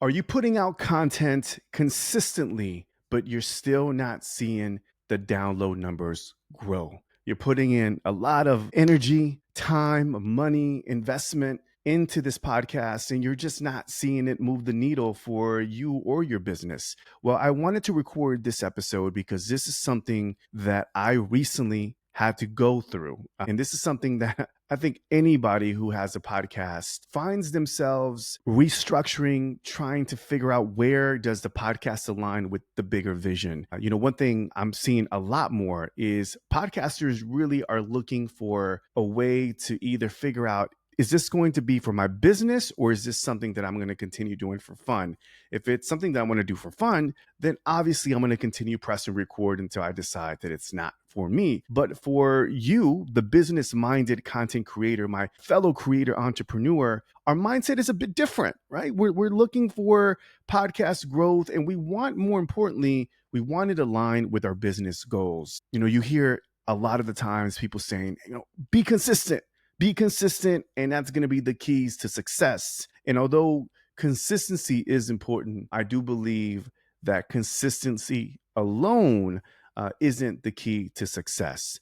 Are you putting out content consistently, but you're still not seeing the download numbers grow? You're putting in a lot of energy, time, money, investment into this podcast, and you're just not seeing it move the needle for you or your business. Well, I wanted to record this episode because this is something that I recently had to go through. And this is something that I think anybody who has a podcast finds themselves restructuring, trying to figure out where does the podcast align with the bigger vision. One thing I'm seeing a lot more is podcasters really are looking for a way to either figure out, is this going to be for my business or is this something that I'm going to continue doing for fun? If it's something that I want to do for fun, then obviously I'm going to continue press and record until I decide that it's not for me. But for you, the business-minded content creator, my fellow creator entrepreneur, our mindset is a bit different, right? We're looking for podcast growth, and we want, more importantly, we want it aligned with our business goals. You hear a lot of the times people saying, be consistent. Be consistent, and that's going to be the keys to success. And although consistency is important, I do believe that consistency alone isn't the key to success,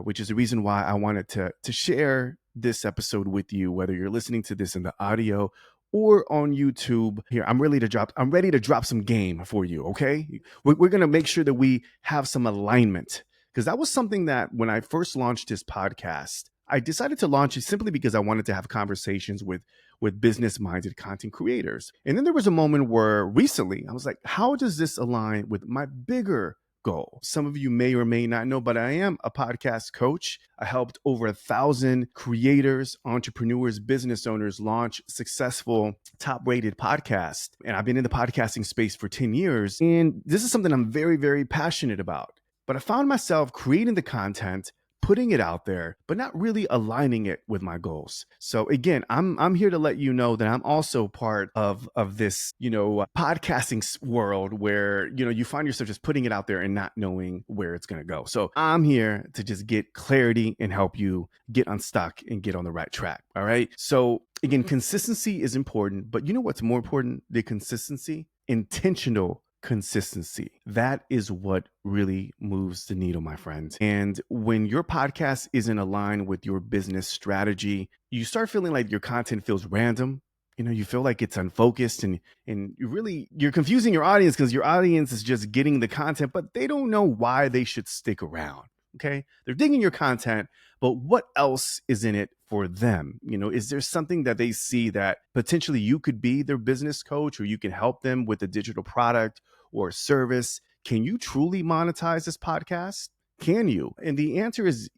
which is the reason why I wanted to share this episode with you, whether you're listening to this in the audio or on YouTube. Here, I'm ready to drop some game for you, okay? We're going to make sure that we have some alignment, because that was something that when I first launched this podcast, I decided to launch it simply because I wanted to have conversations with business-minded content creators. And then there was a moment where recently I was like, how does this align with my bigger goal? Some of you may or may not know, but I am a podcast coach. I helped over 1,000 creators, entrepreneurs, business owners launch successful top-rated podcasts. And I've been in the podcasting space for 10 years. And this is something I'm very, very passionate about. But I found myself creating the content, putting it out there, but not really aligning it with my goals. So again, I'm here to let you know that I'm also part of this, podcasting world where, you find yourself just putting it out there and not knowing where it's going to go. So I'm here to just get clarity and help you get unstuck and get on the right track. All right. So again, consistency is important, but you know what's more important than consistency? Intentional consistency. That is what really moves the needle, my friends. And when your podcast isn't aligned with your business strategy, you start feeling like your content feels random. You feel like it's unfocused, and you're confusing your audience, because your audience is just getting the content, but they don't know why they should stick around. Okay. They're digging your content, but what else is in it for them? Is there something that they see that potentially you could be their business coach, or you can help them with a digital product or service? Can you truly monetize this podcast? Can you? And the answer is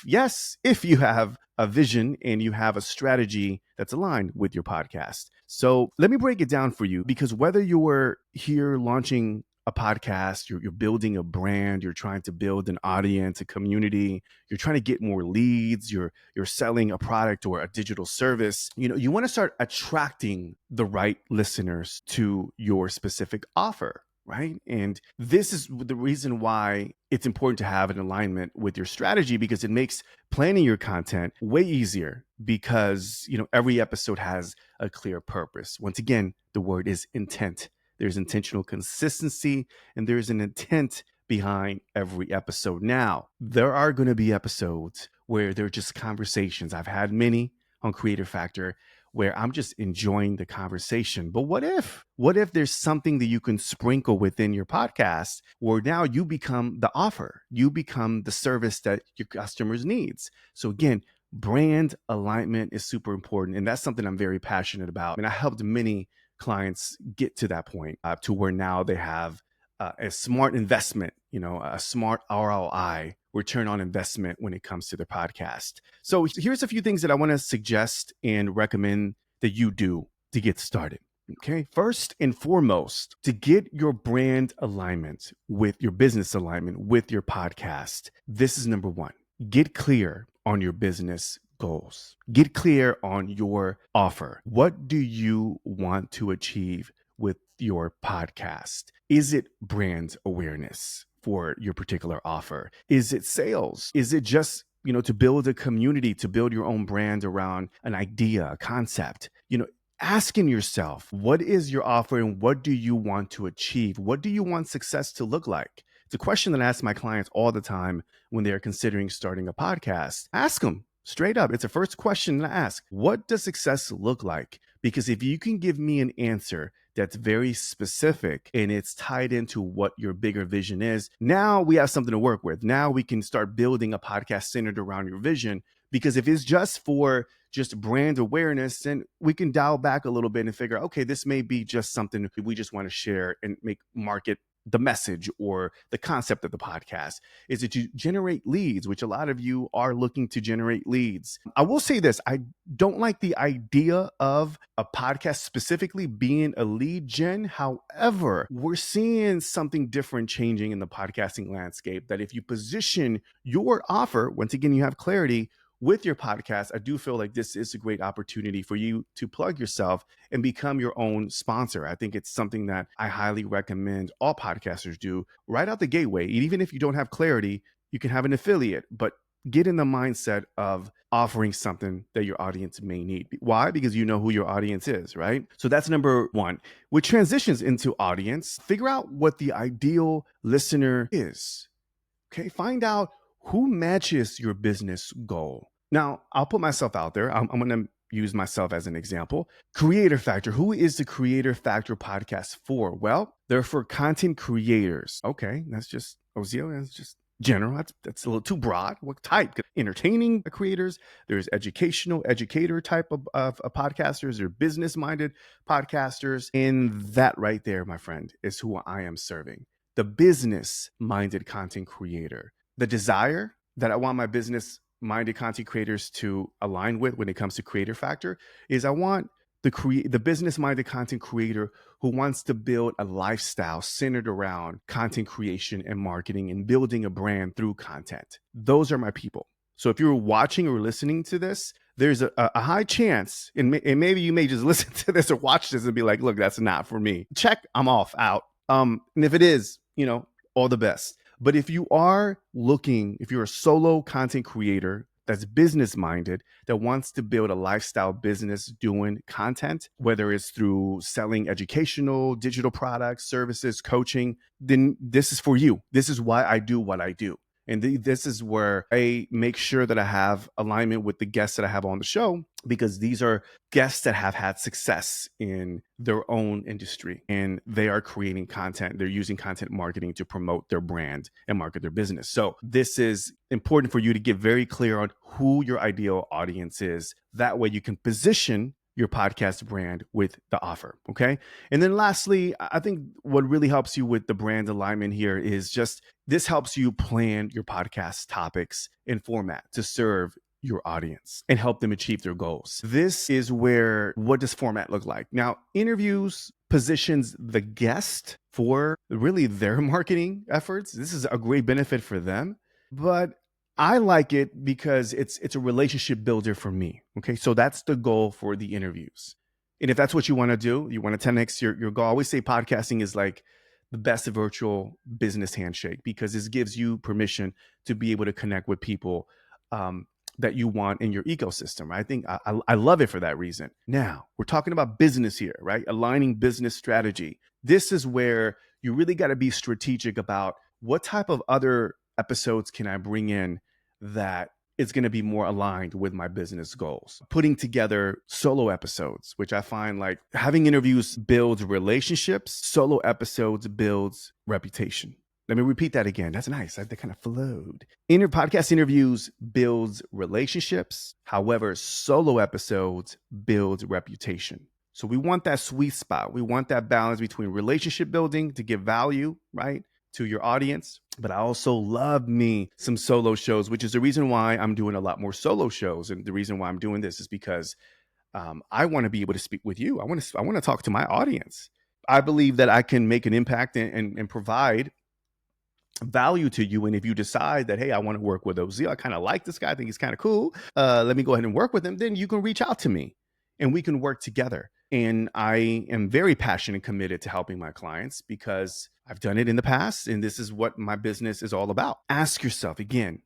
yes, if you have a vision and you have a strategy that's aligned with your podcast. So let me break it down for you, because whether you're here launching a podcast, you're building a brand, you're trying to build an audience, a community, you're trying to get more leads, you're selling a product or a digital service, you want to start attracting the right listeners to your specific offer, right? And this is the reason why it's important to have an alignment with your strategy, because it makes planning your content way easier, because every episode has a clear purpose. Once again, the word is intent. There's intentional consistency, and there's an intent behind every episode. Now, there are going to be episodes where they're just conversations. I've had many on Creator Factor where I'm just enjoying the conversation. But what if there's something that you can sprinkle within your podcast where now you become the offer, you become the service that your customers needs? So again, brand alignment is super important. And that's something I'm very passionate about. And I helped many clients get to that point, to where now they have a smart investment, a smart ROI, return on investment, when it comes to their podcast. So here's a few things that I want to suggest and recommend that you do to get started. Okay. First and foremost, to get your brand alignment with your business alignment with your podcast, this is number one. Get clear on your business goals. Get clear on your offer. What do you want to achieve with your podcast? Is it brand awareness for your particular offer? Is it sales? Is it just, to build a community, to build your own brand around an idea, a concept? asking yourself, what is your offer and what do you want to achieve? What do you want success to look like? It's a question that I ask my clients all the time when they're considering starting a podcast. Ask them straight up. It's the first question that I ask. What does success look like? Because if you can give me an answer that's very specific and it's tied into what your bigger vision is, now we have something to work with. Now we can start building a podcast centered around your vision. Because if it's just for just brand awareness, then we can dial back a little bit and figure, okay, this may be just something we just want to share and market the message or the concept of the podcast. Is it to generate leads, which a lot of you are looking to generate leads. I will say this, I don't like the idea of a podcast specifically being a lead gen. However, we're seeing something different changing in the podcasting landscape, that if you position your offer, once again, you have clarity with your podcast, I do feel like this is a great opportunity for you to plug yourself and become your own sponsor. I think it's something that I highly recommend all podcasters do right out the gateway. Even if you don't have clarity, you can have an affiliate, but get in the mindset of offering something that your audience may need. Why? Because you know who your audience is, right? So that's number one. Which transitions into audience. Figure out what the ideal listener is. Okay, find out who matches your business goal. Now, I'll put myself out there. I'm going to use myself as an example. Creator Factor. Who is the Creator Factor podcast for? Well, they're for content creators. Okay, that's just Ozeal. That's just general. That's a little too broad. What type? Entertaining creators. There's educator type of podcasters. There are business-minded podcasters. And that right there, my friend, is who I am serving. The business-minded content creator. The desire that I want my business-minded content creators to align with when it comes to Creator Factor is I want the business-minded content creator who wants to build a lifestyle centered around content creation and marketing and building a brand through content. Those are my people. So if you're watching or listening to this, there's a high chance, and maybe you may just listen to this or watch this and be like, look, that's not for me. Check, I'm off, out. And if it is, all the best. But if you are looking, if you're a solo content creator that's business minded, that wants to build a lifestyle business doing content, whether it's through selling educational, digital products, services, coaching, then this is for you. This is why I do what I do. And this is where I make sure that I have alignment with the guests that I have on the show, because these are guests that have had success in their own industry and they are creating content. They're using content marketing to promote their brand and market their business. So this is important for you to get very clear on who your ideal audience is. That way you can position your podcast brand with the offer. Okay. And then lastly, I think what really helps you with the brand alignment here is just this helps you plan your podcast topics and format to serve your audience and help them achieve their goals. This is where, what does format look like? Now, interviews positions the guest for really their marketing efforts. This is a great benefit for them, but I like it because it's a relationship builder for me. Okay. So that's the goal for the interviews. And if that's what you want to do, you want to 10x your goal. I always say podcasting is like the best virtual business handshake, because this gives you permission to be able to connect with people that you want in your ecosystem. I think I love it for that reason. Now, we're talking about business here, right? Aligning business strategy. This is where you really got to be strategic about what type of other episodes can I bring in that is going to be more aligned with my business goals. Putting together solo episodes, which I find like having interviews builds relationships, solo episodes builds reputation. Let me repeat that again. That's nice. That kind of flowed. Podcast interviews builds relationships. However, solo episodes builds reputation. So we want that sweet spot. We want that balance between relationship building to give value, right, to your audience. But I also love me some solo shows, which is the reason why I'm doing a lot more solo shows. And the reason why I'm doing this is because I want to be able to speak with you. I want to talk to my audience. I believe that I can make an impact and provide value to you. And if you decide that, hey, I want to work with Ozeal, I kind of like this guy, I think he's kind of cool, let me go ahead and work with him, then you can reach out to me and we can work together. And I am very passionate and committed to helping my clients because I've done it in the past, and this is what my business is all about. Ask yourself again,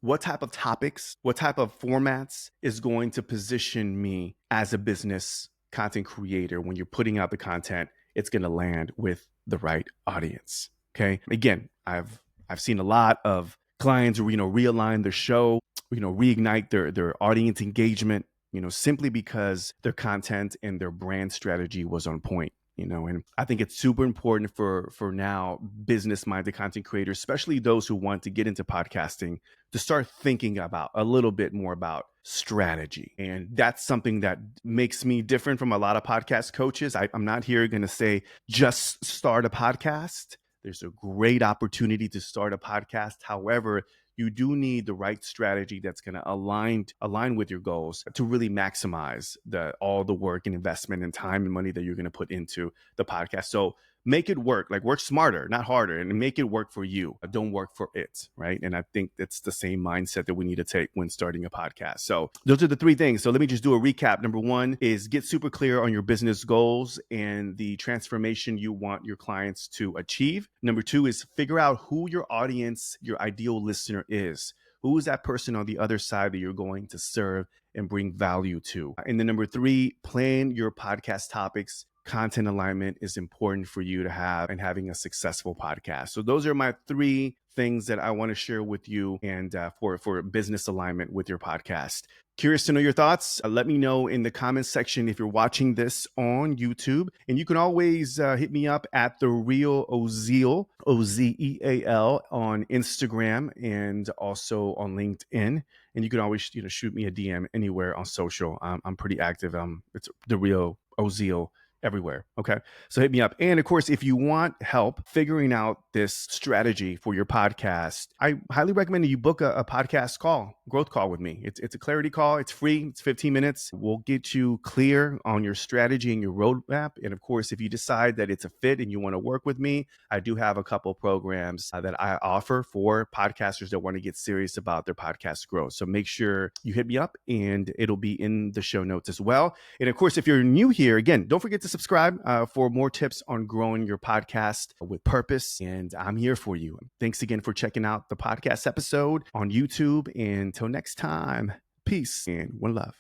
what type of topics, what type of formats is going to position me as a business content creator, when you're putting out the content, it's going to land with the right audience. Okay. Again, I've seen a lot of clients, realign their show, reignite their audience engagement, simply because their content and their brand strategy was on point. And I think it's super important for now business minded content creators, especially those who want to get into podcasting, to start thinking about a little bit more about strategy. And that's something that makes me different from a lot of podcast coaches. I'm not here going to say just start a podcast. There's a great opportunity to start a podcast. However, you do need the right strategy that's going to align with your goals to really maximize all the work and investment and time and money that you're going to put into the podcast. So make it work, like work smarter, not harder, and make it work for you. Don't work for it, right? And I think it's the same mindset that we need to take when starting a podcast. So those are the three things. So let me just do a recap. Number one is get super clear on your business goals and the transformation you want your clients to achieve. Number two is figure out who your audience, your ideal listener is. Who is that person on the other side that you're going to serve and bring value to? And then number three, plan your podcast topics. Content alignment is important for you to have in having a successful podcast. So those are my three things that I want to share with you and for business alignment with your podcast. Curious to know your thoughts? Let me know in the comments section if you're watching this on YouTube. And you can always hit me up at The Real Ozeal, Ozeal, on Instagram and also on LinkedIn. And you can always shoot me a DM anywhere on social. I'm pretty active. It's The Real Ozeal everywhere. Okay. So hit me up. And of course, if you want help figuring out this strategy for your podcast, I highly recommend that you book a podcast call, growth call with me. It's a clarity call. It's free. It's 15 minutes. We'll get you clear on your strategy and your roadmap. And of course, if you decide that it's a fit and you want to work with me, I do have a couple programs that I offer for podcasters that want to get serious about their podcast growth. So make sure you hit me up and it'll be in the show notes as well. And of course, if you're new here, again, don't forget to subscribe for more tips on growing your podcast with purpose. And I'm here for you. Thanks again for checking out the podcast episode on YouTube. And until next time, peace and one love.